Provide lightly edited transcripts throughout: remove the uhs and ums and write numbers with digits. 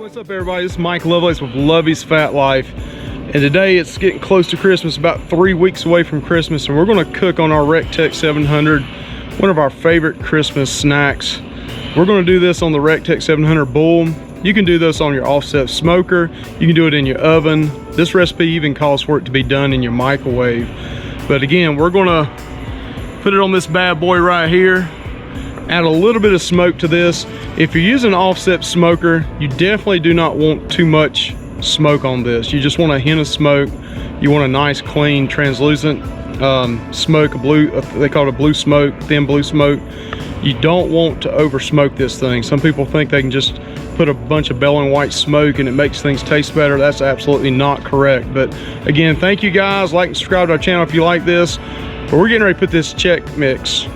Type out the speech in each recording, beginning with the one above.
What's up everybody? This is Mike Lovelace with Lovey's Fat Life, and today it's getting close to Christmas, about 3 weeks away from Christmas, and we're going to cook on our RT 700, one of our favorite Christmas snacks. We're going to do this on the RT 700 bull. You can do this on your offset smoker, you can do it in your oven. This recipe even calls for it to be done in your microwave. But again, we're going to put it on this bad boy right here, add a little bit of smoke to this. If you're using an offset smoker, you definitely do not want too much smoke on this. You just want a hint of smoke. You want a nice, clean, translucent smoke, they call it a blue smoke, thin blue smoke. You don't want to over smoke this thing. Some people think they can just put a bunch of bellowing white smoke and it makes things taste better. That's absolutely not correct. But again, thank you guys. Like and subscribe to our channel if you like this. But we're getting ready to put this CHEX mix.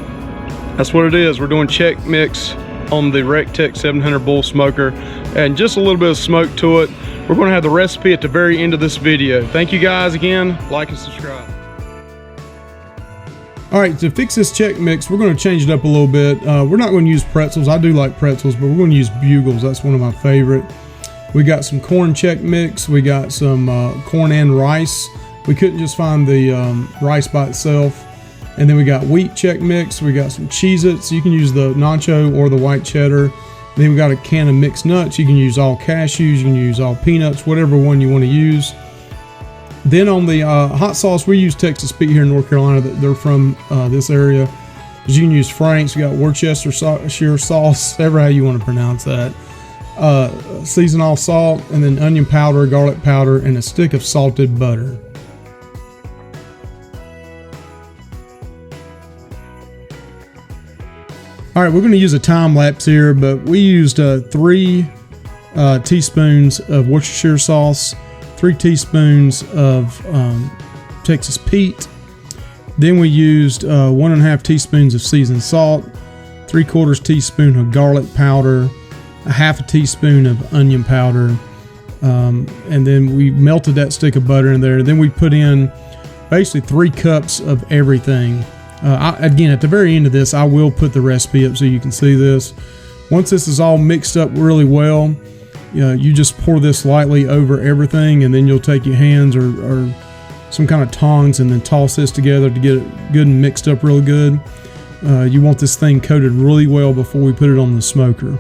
That's what it is. We're doing CHEX mix on the RT 700 bull smoker, and just a little bit of smoke to it. We're going to have the recipe at the very end of this video. Thank you guys again. Like and subscribe. All right, to fix this CHEX mix, we're going to change it up a little bit. We're not going to use pretzels. I do like pretzels, but we're going to use bugles. That's one of my favorite. We got some corn CHEX mix. We got some corn and rice. We couldn't just find the rice by itself. And then we got wheat CHEX mix. We got some Cheez-Its. You can use the nacho or the white cheddar. Then we got a can of mixed nuts. You can use all cashews. You can use all peanuts, whatever one you want to use. Then on the hot sauce, we use Texas Pete here in North Carolina. They're from this area. You can use Frank's. We got Worcestershire sauce, ever how you want to pronounce that. Season all salt, and then onion powder, garlic powder, and a stick of salted butter. All right, we're going to use a time lapse here, but we used 3 teaspoons of Worcestershire sauce, 3 teaspoons of Texas Pete. Then we used 1.5 teaspoons of seasoned salt, 3/4 teaspoon of garlic powder, 1/2 teaspoon of onion powder, and then we melted that stick of butter in there. Then we put in basically 3 cups of everything. Again, at the very end of this, I will put the recipe up so you can see this. Once this is all mixed up really well, you just pour this lightly over everything, and then you'll take your hands or some kind of tongs and then toss this together to get it good and mixed up real good. You want this thing coated really well before we put it on the smoker.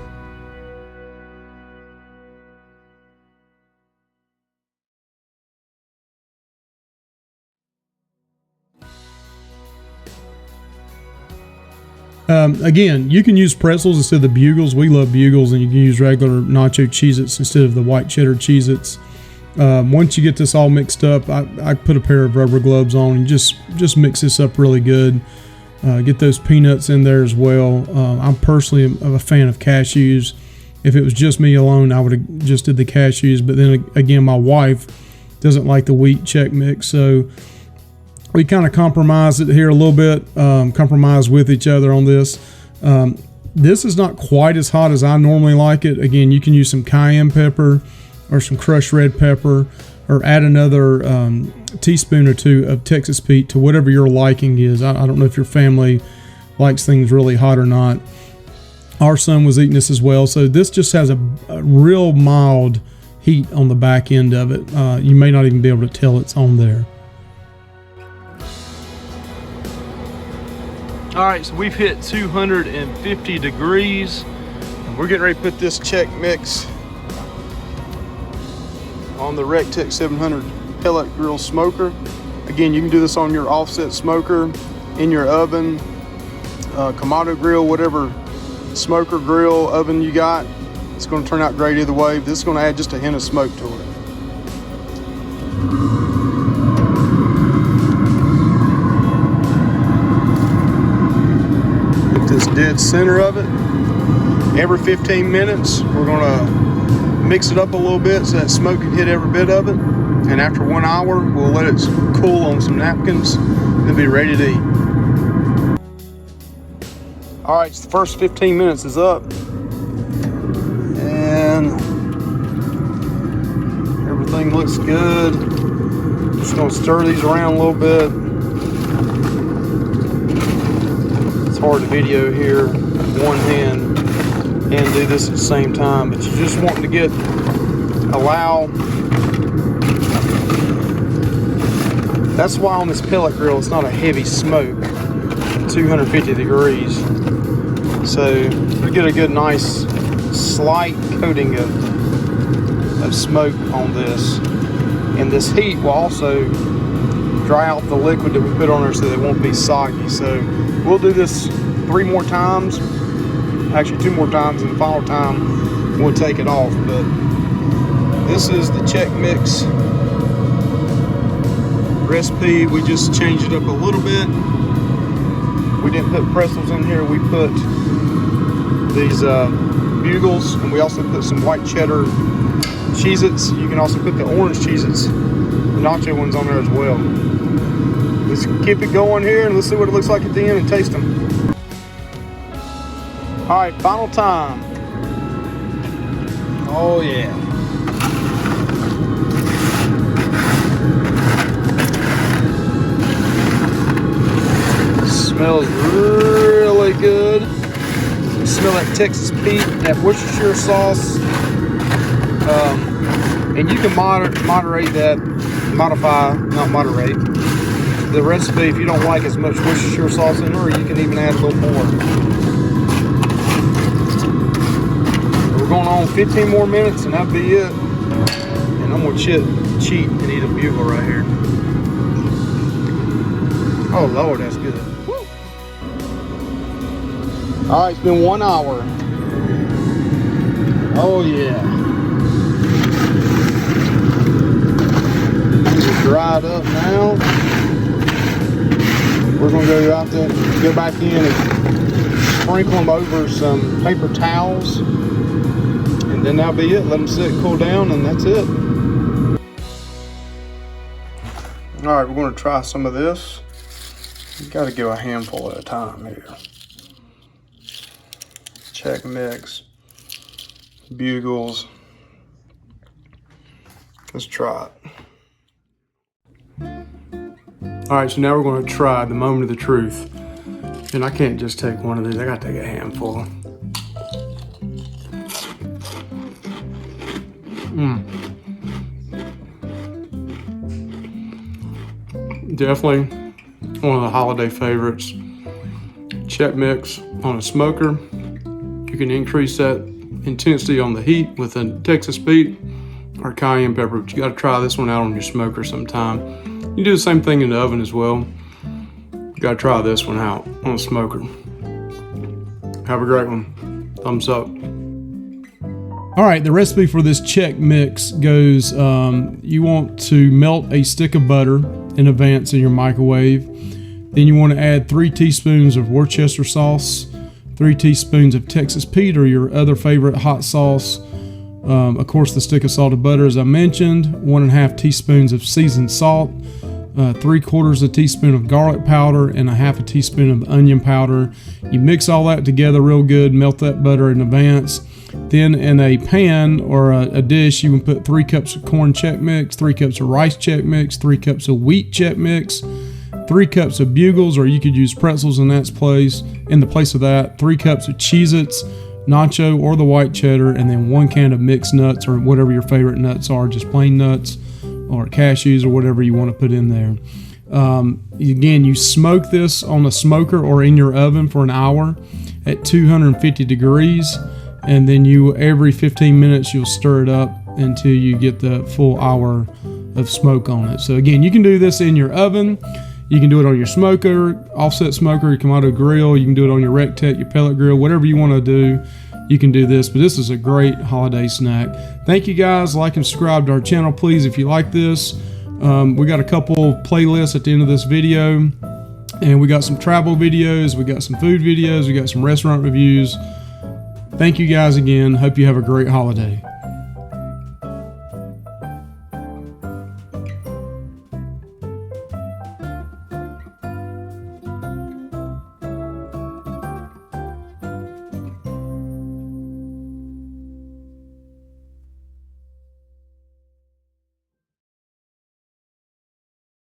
Again, you can use pretzels instead of the bugles. We love bugles, and you can use regular nacho Cheez-Its instead of the white cheddar Cheez-Its. Once you get this all mixed up, I put a pair of rubber gloves on and just mix this up really good. Get those peanuts in there as well. I'm personally a fan of cashews. If it was just me alone, I would have just did the cashews, but then again, my wife doesn't like the wheat CHEX mix, so we kind of compromise it here a little bit, compromise with each other on this. This is not quite as hot as I normally like it. Again, you can use some cayenne pepper or some crushed red pepper, or add another teaspoon or 2 of Texas Pete to whatever your liking is. I don't know if your family likes things really hot or not. Our son was eating this as well, so this just has a real mild heat on the back end of it. You may not even be able to tell it's on there. All right, so we've hit 250 degrees. We're getting ready to put this CHEX mix on the RT 700 pellet grill smoker. Again, you can do this on your offset smoker, in your oven, Kamado grill, whatever smoker, grill, oven you got. It's going to turn out great either way. This is going to add just a hint of smoke to it. This dead center of it. Every 15 minutes we're going to mix it up a little bit so that smoke can hit every bit of it, and after 1 hour we'll let it cool on some napkins and be ready to eat. Alright, so the first 15 minutes is up, and everything looks good. Just going to stir these around a little bit. Hard to video here, one hand and do this at the same time. But you're just wanting to allow. That's why on this pellet grill it's not a heavy smoke, 250 degrees. So you get a good nice slight coating of smoke on this. And this heat will also dry out the liquid that we put on there so that it won't be soggy. So we'll do this 3 more times, actually 2 more times, and the final time we'll take it off. But this is the CHEX MIX recipe. We just changed it up a little bit. We didn't put pretzels in here. We put these bugles, and we also put some white cheddar Cheez-Its. You can also put the orange Cheez-Its, the nacho ones, on there as well. Let's keep it going here and let's see what it looks like at the end and taste them. All right, final time. Oh yeah. Smells really good. You smell that Texas Pete, that Worcestershire sauce. And you can modify the recipe if you don't like as much Worcestershire sauce in there, or you can even add a little more. We're going on 15 more minutes and that'll be it. And I'm gonna cheat and eat a bugle right here. Oh Lord, that's good. Woo. All right, it's been 1 hour. Oh yeah. Dried up now. We're gonna go out there, go back in and sprinkle them over some paper towels, and then that'll be it. Let them sit, cool down, and that's it. All right, we're gonna try some of this. You gotta go a handful at a time here. CHEX MIX, bugles. Let's try it. All right, so now we're going to try the moment of the truth. And I can't just take one of these, I got to take a handful. Definitely one of the holiday favorites. CHEX MIX on a smoker. You can increase that intensity on the heat with a Texas Pete or cayenne pepper, but you got to try this one out on your smoker sometime. You do the same thing in the oven as well. You gotta try this one out on a smoker. Have a great one. Thumbs up. All right, the recipe for this CHEX MIX goes, you want to melt a stick of butter in advance in your microwave. Then you want to add 3 teaspoons of Worcestershire sauce, 3 teaspoons of Texas Pete or your other favorite hot sauce. Of course, the stick of salted butter, as I mentioned, 1.5 teaspoons of seasoned salt, 3/4 teaspoon of garlic powder, and 1/2 teaspoon of onion powder. You mix all that together real good, melt that butter in advance. Then in a pan or a dish, you can put 3 cups of corn CHEX MIX, 3 cups of rice CHEX MIX, 3 cups of wheat CHEX MIX, 3 cups of bugles, or you could use pretzels in that place. In the place of that, 3 cups of Cheez-Its, nacho or the white cheddar, and then 1 can of mixed nuts or whatever your favorite nuts are, just plain nuts or cashews or whatever you want to put in there. Again, you smoke this on a smoker or in your oven for an hour at 250 degrees, and then every 15 minutes you'll stir it up until you get the full hour of smoke on it. So again, you can do this in your oven, you can do it on your smoker, offset smoker, your Kamado grill, you can do it on your recteq, your pellet grill, whatever you want to do, you can do this. But this is a great holiday snack. Thank you guys. Like and subscribe to our channel, please, if you like this. We got a couple playlists at the end of this video, and we got some travel videos, we got some food videos, we got some restaurant reviews. Thank you guys again. Hope you have a great holiday.